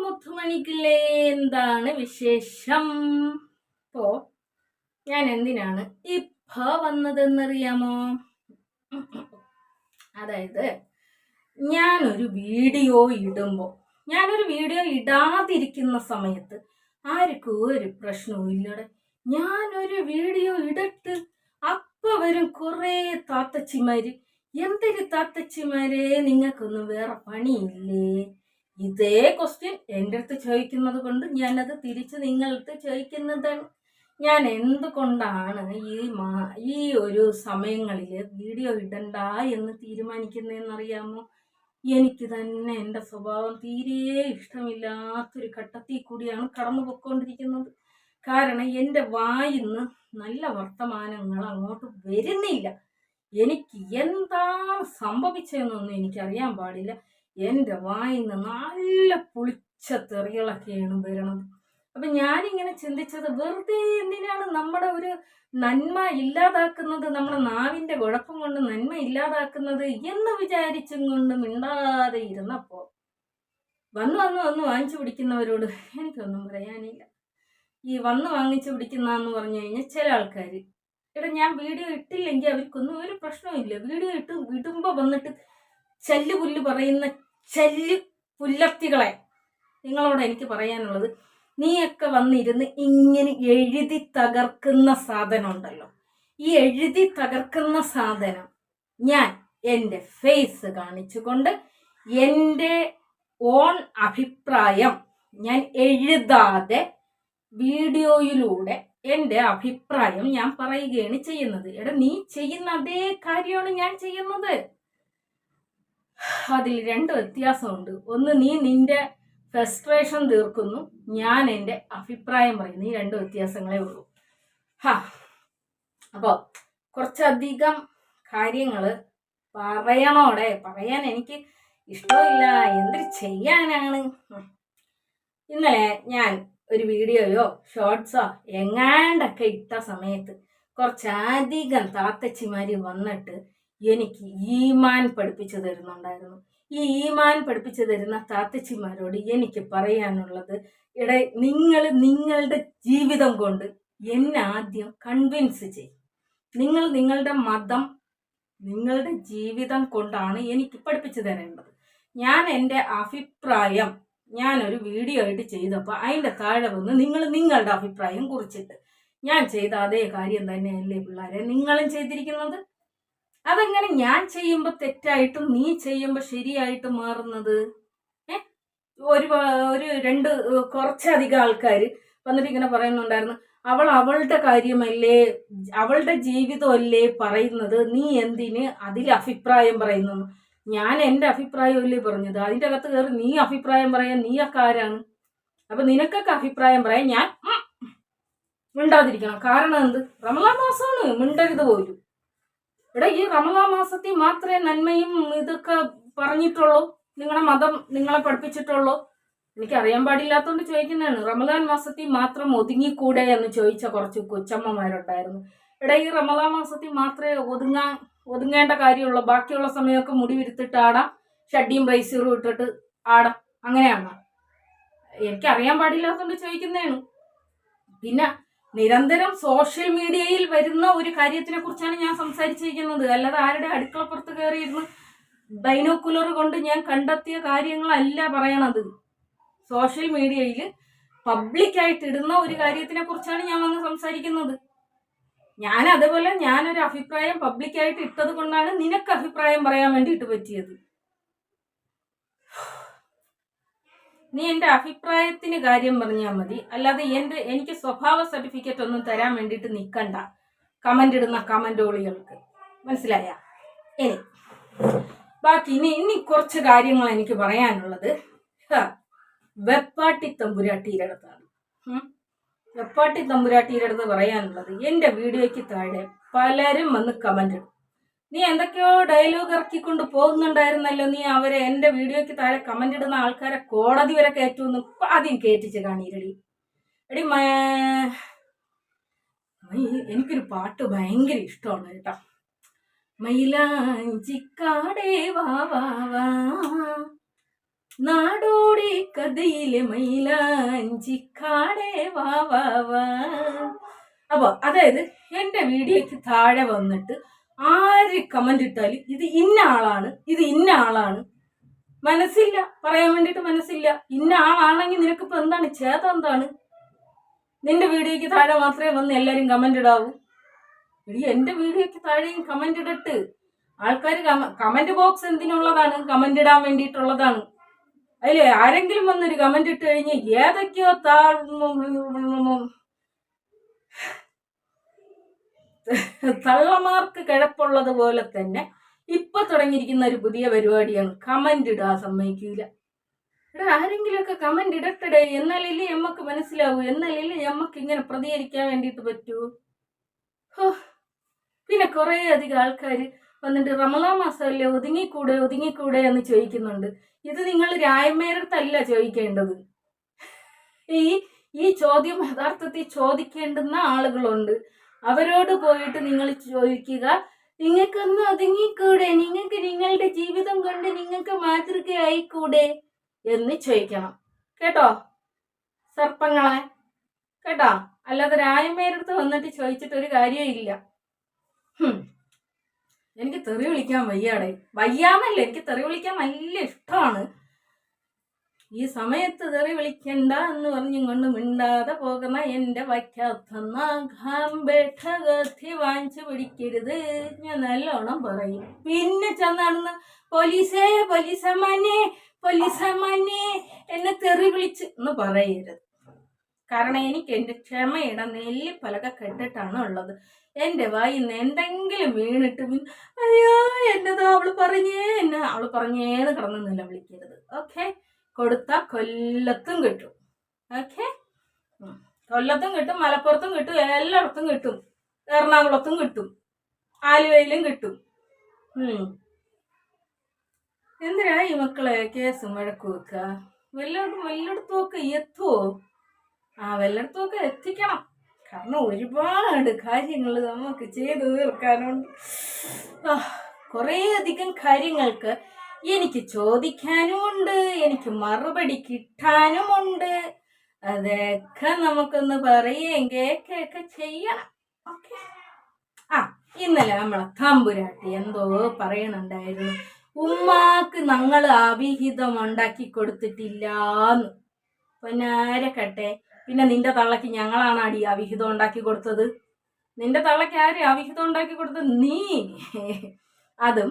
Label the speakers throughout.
Speaker 1: മുത്തുമണിക്കില്ലേ, എന്താണ് വിശേഷം? ഇപ്പോ ഞാൻ എന്തിനാണ് ഇപ്പൊ വന്നതെന്നറിയാമോ? അതായത് ഞാനൊരു വീഡിയോ ഇടാതിരിക്കുന്ന സമയത്ത് ആർക്കും ഒരു പ്രശ്നവും ഇല്ലടെ. ഞാനൊരു വീഡിയോ ഇടട്ട് അപ്പൊ വരും കുറേ താത്തച്ചിമാര്. എന്തൊരു താത്തച്ചിമാരെ, നിങ്ങൾക്കൊന്നും വേറെ പണിയില്ലേ? ഇതേ ക്വസ്റ്റ്യൻ എൻ്റെ അടുത്ത് ചോദിക്കുന്നത് കൊണ്ട് ഞാനത് തിരിച്ച് നിങ്ങളടുത്ത് ചോദിക്കുന്നതാണ്. ഞാൻ എന്തുകൊണ്ടാണ് ഈ ഒരു സമയങ്ങളിൽ വീഡിയോ ഇടണ്ട എന്ന് തീരുമാനിക്കുന്നതെന്നറിയാമോ? എനിക്ക് തന്നെ എൻ്റെ സ്വഭാവം തീരെ ഇഷ്ടമില്ലാത്തൊരു ഘട്ടത്തിൽ കൂടിയാണ് കടന്നു പോയിക്കൊണ്ടിരിക്കുന്നത്. കാരണം എൻ്റെ വായിന്ന് നല്ല വർത്തമാനങ്ങൾ അങ്ങോട്ട് വരുന്നില്ല. എനിക്ക് എന്താണ് സംഭവിച്ചതെന്നൊന്നും എനിക്കറിയാൻ പാടില്ല. എൻ്റെ വായിന്ന് നല്ല പുളിച്ച തെറികളൊക്കെയാണ് വരണത്. അപ്പം ഞാനിങ്ങനെ ചിന്തിച്ചത്, വെറുതെ എന്തിനാണ് നമ്മുടെ ഒരു നന്മ ഇല്ലാതാക്കുന്നത്, നമ്മുടെ നാവിൻ്റെ കുഴപ്പം കൊണ്ട് നന്മ ഇല്ലാതാക്കുന്നത് എന്ന് വിചാരിച്ചും കൊണ്ട് മിണ്ടാതെ ഇരുന്നപ്പോൾ വന്ന് വാങ്ങിച്ചു പിടിക്കുന്നവരോട് എനിക്കൊന്നും പറയാനില്ല. ഈ വാങ്ങിച്ചു പിടിക്കുന്നതെന്ന് പറഞ്ഞു കഴിഞ്ഞാൽ ചില ആൾക്കാർ, എടാ ഞാൻ വീഡിയോ ഇട്ടില്ലെങ്കിൽ അവർക്കൊന്നും ഒരു പ്രശ്നമില്ല. വീഡിയോ ഇടുമ്പോൾ വന്നിട്ട് പുല്ല് പറയുന്ന പുല്ലത്തികളെ, നിങ്ങളോട് എനിക്ക് പറയാനുള്ളത്, നീയൊക്കെ വന്നിരുന്ന് ഇങ്ങനെ എഴുതി തകർക്കുന്ന സാധനം ഉണ്ടല്ലോ, ഈ എഴുതി തകർക്കുന്ന സാധനം ഞാൻ എൻ്റെ ഫേസ് കാണിച്ചുകൊണ്ട് എൻ്റെ ഓൺ അഭിപ്രായം ഞാൻ എഴുതാതെ വീഡിയോയിലൂടെ എൻ്റെ അഭിപ്രായം ഞാൻ പറയുകയാണ് ചെയ്യുന്നത്. എടാ, നീ ചെയ്യുന്ന അതേ കാര്യമാണ് ഞാൻ ചെയ്യുന്നത്. അതിൽ രണ്ട് വ്യത്യാസമുണ്ട്. ഒന്ന്, നീ നിന്റെ ഫ്രസ്ട്രേഷൻ തീർക്കുന്നു, ഞാൻ എൻ്റെ അഭിപ്രായം പറയുന്നു. ഈ രണ്ട് വ്യത്യാസങ്ങളേ ഉള്ളൂ. അപ്പോൾ കുറച്ചധികം കാര്യങ്ങൾ പറയാൻ എനിക്ക് ഇഷ്ടമില്ല. എന്ത് ചെയ്യാനാണ്? ഇന്നലെ ഞാൻ ഒരു വീഡിയോയോ ഷോർട്സോ എങ്ങാണ്ടൊക്കെ ഇട്ട സമയത്ത് കുറച്ചധികം താത്തച്ചിമാര് വന്നിട്ട് എനിക്ക് ഈമാൻ പഠിപ്പിച്ചു തരുന്നുണ്ടായിരുന്നു. ഈ ഈമാൻ പഠിപ്പിച്ചു തരുന്ന താത്തച്ചിമാരോട് എനിക്ക് പറയാനുള്ളത്, നിങ്ങൾ നിങ്ങളുടെ ജീവിതം കൊണ്ട് എന്നെ ആദ്യം കൺവിൻസ് ചെയ്യും. നിങ്ങൾ നിങ്ങളുടെ മതം നിങ്ങളുടെ ജീവിതം കൊണ്ടാണ് എനിക്ക് പഠിപ്പിച്ചു തരേണ്ടത്. ഞാൻ എൻ്റെ അഭിപ്രായം ഞാനൊരു വീഡിയോ ആയിട്ട് ചെയ്തപ്പോൾ അതിൻ്റെ താഴെ വന്ന് നിങ്ങൾ നിങ്ങളുടെ അഭിപ്രായം കുറിച്ചിട്ട്, ഞാൻ ചെയ്ത അതേ കാര്യം തന്നെയല്ലേ പിള്ളേരെ നിങ്ങളും ചെയ്തിരിക്കുന്നത്? അതെങ്ങനെ ഞാൻ ചെയ്യുമ്പോൾ തെറ്റായിട്ടും നീ ചെയ്യുമ്പോൾ ശരിയായിട്ടും മാറുന്നത്? കുറച്ചധികം ആൾക്കാർ വന്നിട്ട് ഇങ്ങനെ പറയുന്നുണ്ടായിരുന്നു, അവളുടെ കാര്യമല്ലേ, അവളുടെ ജീവിതമല്ലേ പറയുന്നത്, നീ എന്തിന് അതിൽ അഭിപ്രായം പറയുന്നു? ഞാൻ എൻ്റെ അഭിപ്രായമല്ലേ പറഞ്ഞത്. അതിൻ്റെ അകത്ത് കയറി നീ അഭിപ്രായം പറയാൻ നീയൊക്കെ ആരാണ്? അപ്പൊ നിനക്കൊക്കെ അഭിപ്രായം പറയാൻ ഞാൻ മിണ്ടാതിരിക്കണം. കാരണം എന്ത്? റമളാൻ മാസമാണ്, മിണ്ടരുത് പോലും. ഈ റമളാൻ മാസത്തിൽ മാത്രമേ നന്മയും ഇതൊക്കെ പറഞ്ഞിട്ടുള്ളൂ, നിങ്ങളുടെ മതം നിങ്ങളെ പഠിപ്പിച്ചിട്ടുള്ളൂ? എനിക്കറിയാൻ പാടില്ലാത്തതുകൊണ്ട് ചോദിക്കുന്നതാണ്. റമളാൻ മാസത്തിൽ മാത്രം ഒതുങ്ങിക്കൂടെ എന്ന് ചോദിച്ച കുറച്ച് കൊച്ചമ്മമാരുണ്ടായിരുന്നു. ഈ റമളാൻ മാസത്തിൽ മാത്രമേ ഒതുങ്ങേണ്ട കാര്യമുള്ളൂ, ബാക്കിയുള്ള സമയമൊക്കെ മുടി വിരുത്തിട്ട് ആടാം, ഷഡ്ഡിയും ബ്രൈസറും ഇട്ടിട്ട് ആടാം, അങ്ങനെയാണ്? എനിക്കറിയാൻ പാടില്ലാത്തതുകൊണ്ട് ചോദിക്കുന്നതാണ്. പിന്നെ നിരന്തരം സോഷ്യൽ മീഡിയയിൽ വരുന്ന ഒരു കാര്യത്തിനെ കുറിച്ചാണ് ഞാൻ സംസാരിച്ചിരിക്കുന്നത്. അല്ലാതെ ആരുടെ അടുക്കളപ്പുറത്ത് കയറിയിരുന്ന് ബൈനോക്കുലർ കൊണ്ട് ഞാൻ കണ്ടെത്തിയ കാര്യങ്ങളല്ല പറയണത്. സോഷ്യൽ മീഡിയയിൽ പബ്ലിക്കായിട്ട് ഇടുന്ന ഒരു കാര്യത്തിനെ കുറിച്ചാണ് ഞാൻ വന്ന് സംസാരിക്കുന്നത്. ഞാനൊരു അഭിപ്രായം പബ്ലിക്കായിട്ട് ഇട്ടത് കൊണ്ടാണ് നിനക്ക് അഭിപ്രായം പറയാൻ വേണ്ടിയിട്ട് പറ്റിയത്. നീ എൻ്റെ അഭിപ്രായത്തിന് കാര്യം പറഞ്ഞാൽ മതി, അല്ലാതെ എനിക്ക് സ്വഭാവ സർട്ടിഫിക്കറ്റ് ഒന്നും തരാൻ വേണ്ടിയിട്ട് നിൽക്കണ്ട കമൻ്റ് ഇടുന്ന കമൻ്റോളികൾക്ക്. മനസ്സിലായ? ബാക്കി ഇനി കുറച്ച് കാര്യങ്ങൾ എനിക്ക് പറയാനുള്ളത് വെപ്പാട്ടി തമ്പുരാട്ടിയുടെ അടുത്താണ്. വെപ്പാട്ടി തമ്പുരാട്ടിയുടെ അടുത്ത് പറയാനുള്ളത്, എൻ്റെ വീഡിയോയ്ക്ക് താഴെ പലരും വന്ന് കമൻ്റ് ഇടും. നീ എന്തൊക്കെയോ ഡയലോഗ് ഇറക്കിക്കൊണ്ട് പോകുന്നുണ്ടായിരുന്നല്ലോ, നീ അവരെ എൻ്റെ വീഡിയോയ്ക്ക് താഴെ കമൻ്റ് ഇടുന്ന ആൾക്കാരെ കോടതി വരെ കയറ്റുമെന്ന് ആദ്യം കേട്ടിച്ച് കാണീരടി. എനിക്കൊരു പാട്ട് ഭയങ്കര ഇഷ്ടമാണ് കേട്ടോ. മൈലാഞ്ചിക്കാടേ വാ വാ വാ, നാടോടി കഥയിലെ മൈലാഞ്ചിക്കാടേ വാ വാ വാ. അപ്പൊ അതായത് എന്റെ വീഡിയോക്ക് താഴെ വന്നിട്ട് ആര് കമന്റ് ഇട്ടാലും ഇത് ഇന്ന ആളാണ്, ഇത് ഇന്ന ആളാണ്, മനസ്സില്ല, പറയാൻ വേണ്ടിട്ട് മനസ്സില്ല. ഇന്ന ആളാണെങ്കിൽ നിനക്കിപ്പോ എന്താണ് ചേതം? എന്താണ് നിന്റെ വീഡിയോക്ക് താഴെ മാത്രമേ വന്ന് എല്ലാരും കമന്റ് ഇടാവൂ? എന്റെ വീഡിയോക്ക് താഴെയും കമന്റ് ഇടട്ട്. ആൾക്കാർ കമന്റ് ബോക്സ് എന്തിനുള്ളതാണ്? കമന്റ് ഇടാൻ വേണ്ടിയിട്ടുള്ളതാണ്. അതിലെ ആരെങ്കിലും വന്നൊരു കമന്റ് ഇട്ട് കഴിഞ്ഞ് ഏതൊക്കെയോ തള്ളമാർക്ക് കിഴപ്പുള്ളത് പോലെ തന്നെ ഇപ്പൊ തുടങ്ങിയിരിക്കുന്ന ഒരു പുതിയ പരിപാടിയാണ് കമന്റ് ഇടാൻ സമ്മതിക്കൂല. ഇവിടെ ആരെങ്കിലുമൊക്കെ കമന്റ് ഇടട്ടടേ, എന്നാലല്ലേ നമ്മക്ക് മനസ്സിലാവൂ, എന്നാലല്ലേ നമ്മക്ക് ഇങ്ങനെ പ്രതികരിക്കാൻ വേണ്ടിയിട്ട് പറ്റൂ. പിന്നെ കുറെ അധികം ആൾക്കാർ വന്നിട്ട് റമളാൻ മാസമല്ലേ ഒതുങ്ങിക്കൂടെ ഒതുങ്ങിക്കൂടെ എന്ന് ചോദിക്കുന്നുണ്ട്. ഇത് നിങ്ങൾ രായമേരടുത്തല്ല ചോദിക്കേണ്ടത്. ഈ ചോദ്യം യഥാർത്ഥത്തിൽ ചോദിക്കേണ്ടുന്ന ആളുകളുണ്ട്. അവരോട് പോയിട്ട് നിങ്ങൾ ചോദിക്കുക, നിങ്ങൾക്കൊന്ന് ഒതുങ്ങിക്കൂടെ, നിങ്ങൾക്ക് നിങ്ങളുടെ ജീവിതം കൊണ്ട് നിങ്ങൾക്ക് മാതൃകയായിക്കൂടെ എന്ന് ചോദിക്കണം. കേട്ടോ സർപ്പങ്ങളെ, കേട്ടോ? അല്ലാതെ രായമേരടുത്ത് വന്നിട്ട് ചോദിച്ചിട്ടൊരു കാര്യമില്ല. എനിക്ക് തെറി വിളിക്കാൻ വയ്യാടെ, വയ്യാന്നല്ല, എനിക്ക് തെറി വിളിക്കാൻ നല്ല ഇഷ്ടമാണ്. ഈ സമയത്ത് തെറി വിളിക്കണ്ട എന്ന് പറഞ്ഞും കൊണ്ട് മിണ്ടാതെ പോകുന്ന എന്റെ വയ്ക്കാത്തി വാങ്ങിച്ചു പിടിക്കരുത്. ഞാൻ നല്ലോണം പറയും. പിന്നെ ചെന്നാണെന്ന് പോലീസമാനെ എന്നെ തെറി വിളിച്ച് എന്ന് പറയരുത്. കാരണം എനിക്ക് എന്റെ ക്ഷമയുടെ നെല്ലിപ്പലക കെട്ടിട്ടാണ് ഉള്ളത്. എന്റെ വായിന്ന് എന്തെങ്കിലും വീണിട്ട് അയ്യോ എന്നതോ അവള് പറഞ്ഞേന്ന് കിടന്നില്ല വിളിക്കരുത്. ഓക്കെ? കൊടുത്ത കൊല്ലത്തും കിട്ടും. ഓക്കെ? കൊല്ലത്തും കിട്ടും, മലപ്പുറത്തും കിട്ടും, എല്ലായിടത്തും കിട്ടും, എറണാകുളത്തും കിട്ടും, ആലുവയിലും കിട്ടും. എന്തിനാ ഈ മക്കളെ കേസും വഴക്കും വെക്കുക? വല്ലയിടത്തും ഒക്കെ എത്തുവോ? വല്ലയിടത്തും ഒക്കെ എത്തിക്കണം. കാരണം ഒരുപാട് കാര്യങ്ങൾ നമുക്ക് ചെയ്തു തീർക്കാനുണ്ട്. കുറേ അധികം കാര്യങ്ങൾക്ക് എനിക്ക് ചോദിക്കാനുമുണ്ട്, എനിക്ക് മറുപടി കിട്ടാനുമുണ്ട്. അതൊക്കെ നമുക്കൊന്ന് പറയുകയും കേൾക്കുകയൊക്കെ ചെയ്യണം. ഓക്കെ? ഇന്നലെ നമ്മളെ തമ്പുരാട്ടി എന്തോ പറയണുണ്ടായിരുന്നു, ഉമ്മാക്ക് ഞങ്ങൾ അവിഹിതം ഉണ്ടാക്കി കൊടുത്തിട്ടില്ലാന്ന്. പൊന്നാരക്കട്ടെ, പിന്നെ നിന്റെ തള്ളക്ക് ഞങ്ങളാണ് അടി അവിഹിതം ഉണ്ടാക്കി കൊടുത്തത്? നിന്റെ തള്ളക്ക് ആര് അവിഹിതം ഉണ്ടാക്കി കൊടുത്തത്? നീ. അതും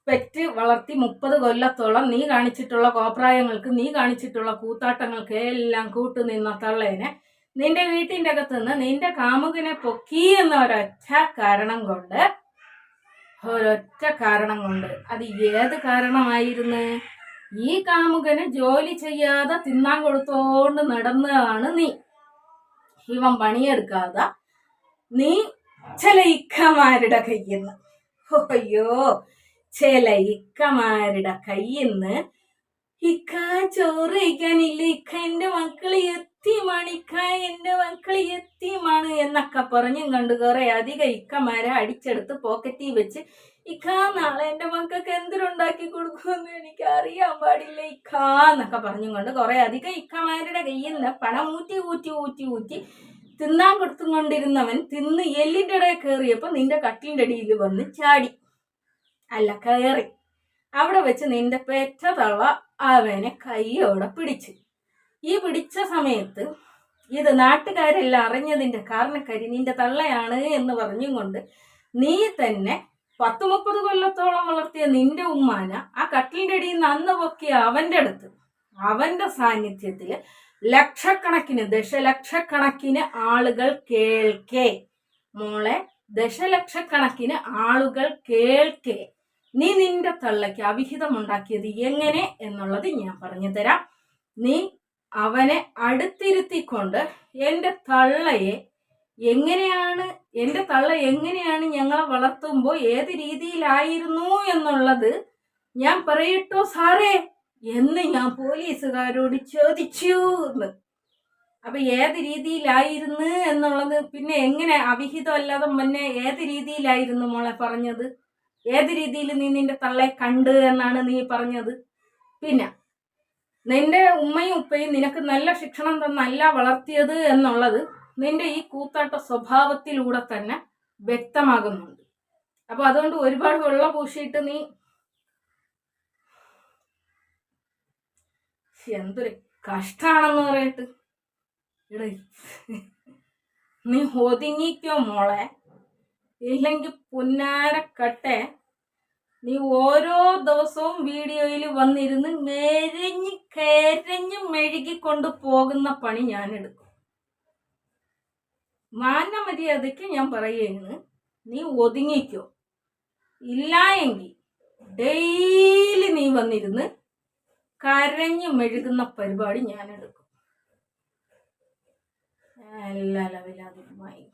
Speaker 1: പെറ്റ് വളർത്തി 30 കൊല്ലത്തോളം നീ കാണിച്ചിട്ടുള്ള കോപ്രായങ്ങൾക്ക്, നീ കാണിച്ചിട്ടുള്ള കൂത്താട്ടങ്ങൾക്ക് എല്ലാം കൂട്ടുനിന്ന തള്ളേനെ നിന്റെ വീട്ടിൻ്റെ അകത്തുനിന്ന് നിന്റെ കാമുകനെ പൊക്കി എന്ന ഒരൊറ്റ കാരണം കൊണ്ട് അത് ഏത് കാരണമായിരുന്നു? ഈ കാമുകന് ജോലി ചെയ്യാതെ തിന്നാൻ കൊടുത്തോണ്ട് നടന്നതാണ് നീ. ഇവൻ പണിയെടുക്കാതെ നീ ചില ഇക്കമാരുടെ കയ്യിന്ന്, ചില ഇക്കമാരുടെ കയ്യിന്ന് ഇക്ക ചോറ് കഴിക്കാനില്ല, ഇക്ക എന്റെ മക്കള് എത്തിമാണ്, ഇക്ക എന്റെ മക്കള് എത്തിമാണ് എന്നൊക്കെ പറഞ്ഞും കണ്ട് കുറെ അധികം ഇക്കമാരെ അടിച്ചെടുത്ത് പോക്കറ്റിൽ വെച്ച്, ഇക്ക നാളെ എന്റെ മക്കൾക്ക് എന്തിനുണ്ടാക്കി കൊടുക്കുമെന്ന് എനിക്ക് അറിയാൻ പാടില്ല ഇക്ക എന്നൊക്കെ പറഞ്ഞും കൊണ്ട് കുറെ അധികം ഇക്കമാരുടെ കയ്യിൽ നിന്ന് പണം ഊറ്റി തിന്നാൻ കൊടുത്തും കൊണ്ടിരുന്നവൻ തിന്ന് എല്ലിൻ്റെ ഇടയിൽ കയറിയപ്പോ നിന്റെ കട്ടിലിൻ്റെ അടിയിൽ വന്ന് ചാടി, അല്ല കയറി. അവിടെ വെച്ച് നിന്റെ പെറ്റ തള്ള അവനെ കൈയോടെ പിടിച്ച്. ഈ പിടിച്ച സമയത്ത് ഇത് നാട്ടുകാരെല്ലാം അറിഞ്ഞതിന്റെ കാരണക്കാരി നിന്റെ തള്ളയാണ് എന്ന് പറഞ്ഞും കൊണ്ട് നീ തന്നെ 10-30 കൊല്ലത്തോളം വളർത്തിയ നിന്റെ ഉമ്മാന ആ കട്ടിലിൻ്റെ അടിയിൽ നിന്ന് അന്ന് പൊക്കിയ അവന്റെ സാന്നിധ്യത്തില് ദശലക്ഷക്കണക്കിന് ആളുകൾ കേൾക്കേ, മോളെ, ദശലക്ഷക്കണക്കിന് ആളുകൾ കേൾക്കേ നീ നിന്റെ തള്ളയ്ക്ക് അവിഹിതം ഉണ്ടാക്കിയത് എങ്ങനെ എന്നുള്ളത് ഞാൻ പറഞ്ഞു തരാം. നീ അവനെ അടുത്തിരുത്തിക്കൊണ്ട് എന്റെ തള്ള എങ്ങനെയാണ് ഞങ്ങളെ വളർത്തുമ്പോൾ ഏത് രീതിയിലായിരുന്നു എന്നുള്ളത് ഞാൻ പറയട്ടോ സാറേ എന്ന് ഞാൻ പോലീസുകാരോട് ചോദിച്ചു എന്ന്. അപ്പൊ ഏത് രീതിയിലായിരുന്നു എന്നുള്ളത്, പിന്നെ എങ്ങനെ അവിഹിതം അല്ലാതെ മുന്നേ ഏത് രീതിയിലായിരുന്നു മോളെ പറഞ്ഞത്? ഏത് രീതിയിൽ നീ നിന്റെ തള്ളയെ കണ്ട് എന്നാണ് നീ പറഞ്ഞത്? പിന്നെ നിന്റെ ഉമ്മയും ഉപ്പയും നിനക്ക് നല്ല ശിക്ഷണം തന്നല്ല വളർത്തിയത് എന്നുള്ളത് നിന്റെ ഈ കൂത്താട്ട സ്വഭാവത്തിലൂടെ തന്നെ വ്യക്തമാകുന്നുണ്ട്. അപ്പൊ അതുകൊണ്ട് ഒരുപാട് വെള്ളം പൂശിയിട്ട് നീ എന്തൊരു കഷ്ടാണെന്ന് പറയട്ട് ഇടേ, നീ ഒതുങ്ങിക്കോ മോളെ, ഇല്ലെങ്കിൽ പുന്നാരക്കട്ടെ നീ ഓരോ ദിവസവും വീഡിയോയിൽ വന്നിരുന്ന് മെരിഞ്ഞ് കരഞ്ഞ് മെഴുകിക്കൊണ്ട് പോകുന്ന പണി ഞാൻ എടുക്കും. മാന്യമര്യാദയ്ക്ക് ഞാൻ പറയുകയാണ്, നീ ഒതുങ്ങിക്കോ. ഇല്ല എങ്കിൽ ഡെയിലി നീ വന്നിരുന്ന് കരഞ്ഞ് മെഴുകുന്ന പരിപാടി ഞാൻ എടുക്കും. എല്ലാ ലെവലാതിരുമായി